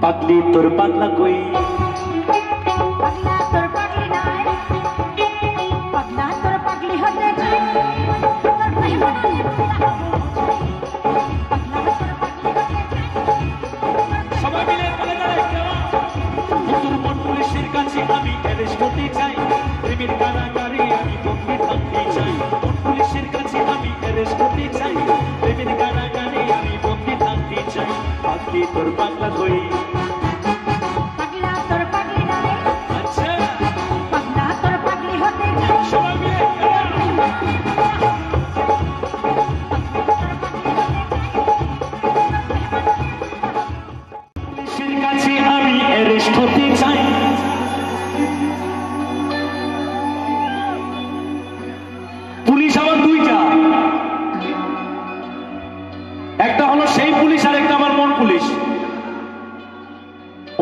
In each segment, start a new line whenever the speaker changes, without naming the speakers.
পাগলি তোর পাগলা কই
পাগলা তোর পাগলি নাই পাগলা তোর পাগলি হতে চাই তোর প্রেম মনে পুরা পাগলা তোর পাগলি হতে চাই
সবাই মিলে বলে দাঁড়ায় তোর মন পুলিশের কাছে আমি অ্যারেস্ট হতে চাই প্রেমের কারাগারে আমি বন্দি থাকতে চাই মন পুলিশের কাছে আমি অ্যারেস্ট হতে চাই প্রেমের কারাগারে আমি বন্দি থাকতে চাই পাগলি তোর পাগলা কই
পাগলা তোর পাগলি নাই
আচ্ছা
পাগলা তোর পাগলি হতে চাই
সবাই মিলে পুলিশের কাছে আমি অ্যারেস্ট হতে চাই পুলিশ আমার দুইটা একটা হলো সেই পুলিশ আর একটা আমার মন পুলিশ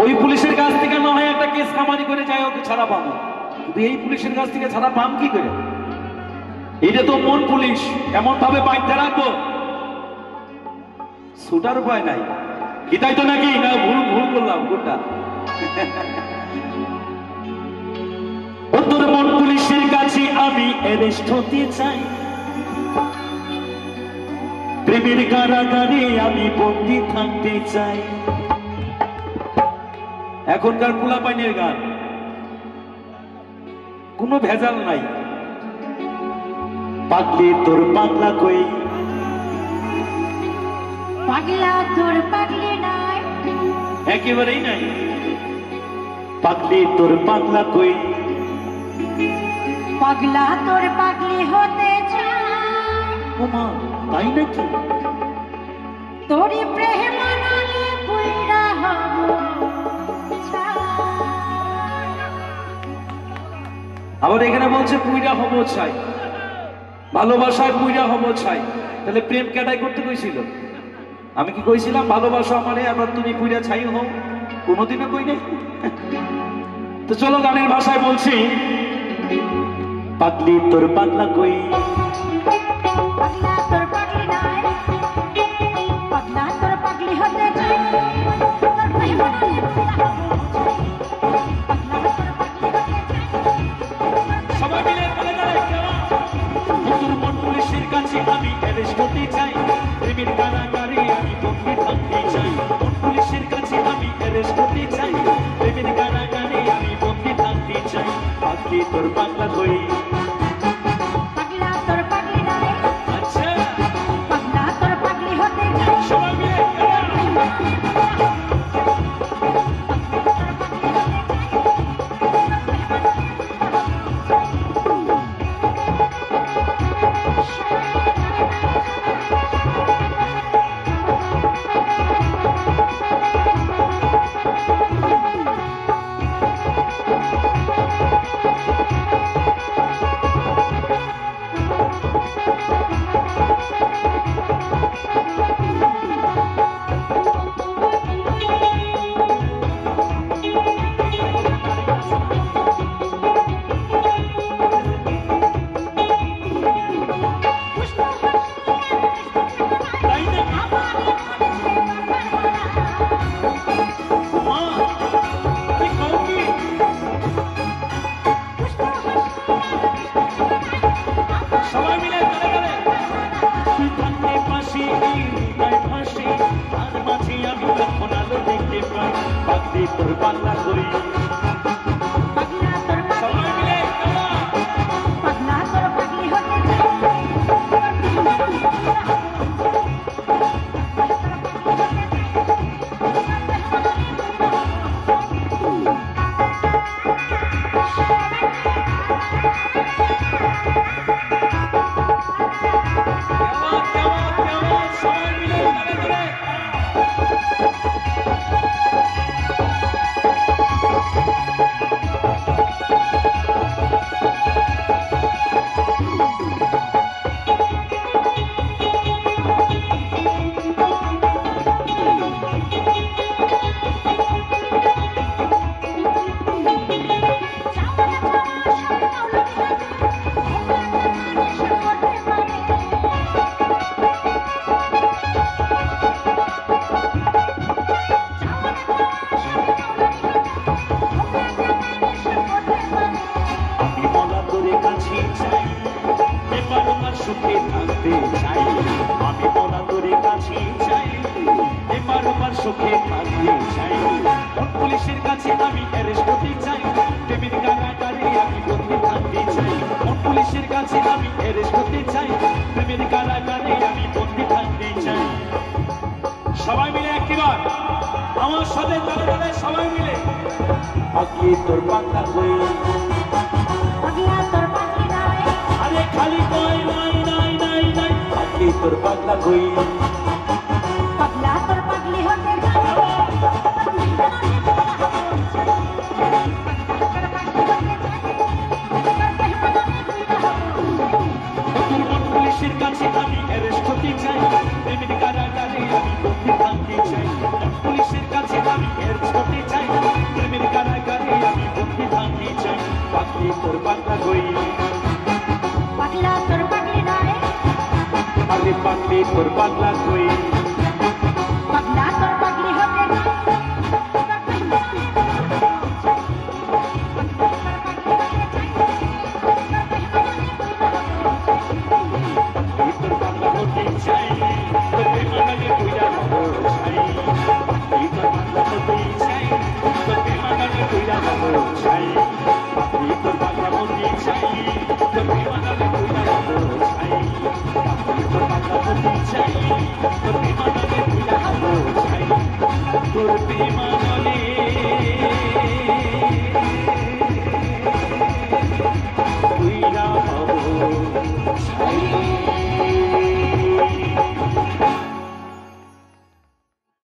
ওই পুলিশের কাছ থেকে না হয় একটা কেস কামারি করে যাই ওকে ছাড়া পাবো কিন্তু এই পুলিশের কাছ থেকে ছাড়া পাম কি করে এটা তো মন পুলিশ এমন ভাবে বাইতে রাখবো ছুটার উপায় নাই কি তাই তো নাকি না ভুল ভুল বললাম কোনটা ও তোর মন পুলিশের কাছে আমি অ্যারেস্ট হতে চাই প্রেমের কারাগারে আমি বন্দি থাকতে চাই এখনকার পোলাপাইনের গান কোনো ভেজাল নাই পাগলি তোর পাগলা কই
পাগলা তোর পাগলি নাই
একেবারেই নাই পাগলি তোর পাগলা কই
পাগলা তোর পাগলি হতে চাই
ও মা তাই নাকি
তোরি প্রেম নালে পুরা হব
আবার এখানে বলছে পুইরা হবো চাই ভালোবাসায় পুইরা হবো চাই তাহলে প্রেম কেটাই করতে কইছিল আমি কি কইছিলাম ভালোবাসা আমারে আবার তুমি পুইরা ছাই হও কোনোদিনও কই নাই তো চলো গানের ভাষায় বলছি পাগলি তোর পাগলা কই
পাগলা তোর পাগলি নাই পাগলা তোর পাগলি হতে চাই তোর প্রেম নালে পুরা হব পাগলা তোর পাগলি হতে চাই
সবাই মিলে বলে দাঁড়ায় তোর মন পুলিশের কাছে আমি অ্যারেস্ট হতে চাই প্রেমের কারাগারে আমি বন্দি থাকতে চাই মন পুলিশের কাছে আমি অ্যারেস্ট হতে চাই প্রেমের কারাগারে আমি বন্দি থাকতে চাই পাগলি তোর পাগলা কই
পাগলা তোর পাগলি নাই
আচ্ছা
পাগলা তোর পাগলি হতে চাই
সবাই মিলে সবাই মিলে তুই থাকতে পাশে এই হৃদয় ভাসে আর মাঝে আমি যখন আলো দেখতে পাই পাগলি তোর পাগলা কই
পাগলা তোর
সবাই মিলে
পাগলা তোর পাগলি হতে চাই
সবাই মিলে ধরে আমি বলা তোরে কাছে চাই এবার আমার সুখে থাকতে চাই আমি বলা তোরে কাছে চাই এবার আমার সুখে থাকতে চাই কোন পুলিশের কাছে আমি অ্যারেস্ট হতে চাই প্রেমের কারাগারে আমি বন্দি থাকতে চাই কোন পুলিশের কাছে আমি অ্যারেস্ট হতে চাই প্রেমের কারাগারে আমি বন্দি থাকতে চাই সবাই মিলে একবার আমার সাথে তালে তালে সবাই মিলে আগে তোর পাগলা কই আরে খালি কই নাই নাই নাই নাই আগে তোর পাগলা কই পুলিশের কাছে আমি অ্যারেস্ট হতে চাই প্রেমের কারাগারে আমি বন্দি থাকতে চাই পুলিশের কাছে আমি অ্যারেস্ট হতে চাই প্রেমের কারাগারে আমি বন্দি থাকতে চাই পাগলি তোর পাগলা কই আরে পাগলি তোর পাগলা কই তোর প্রেমা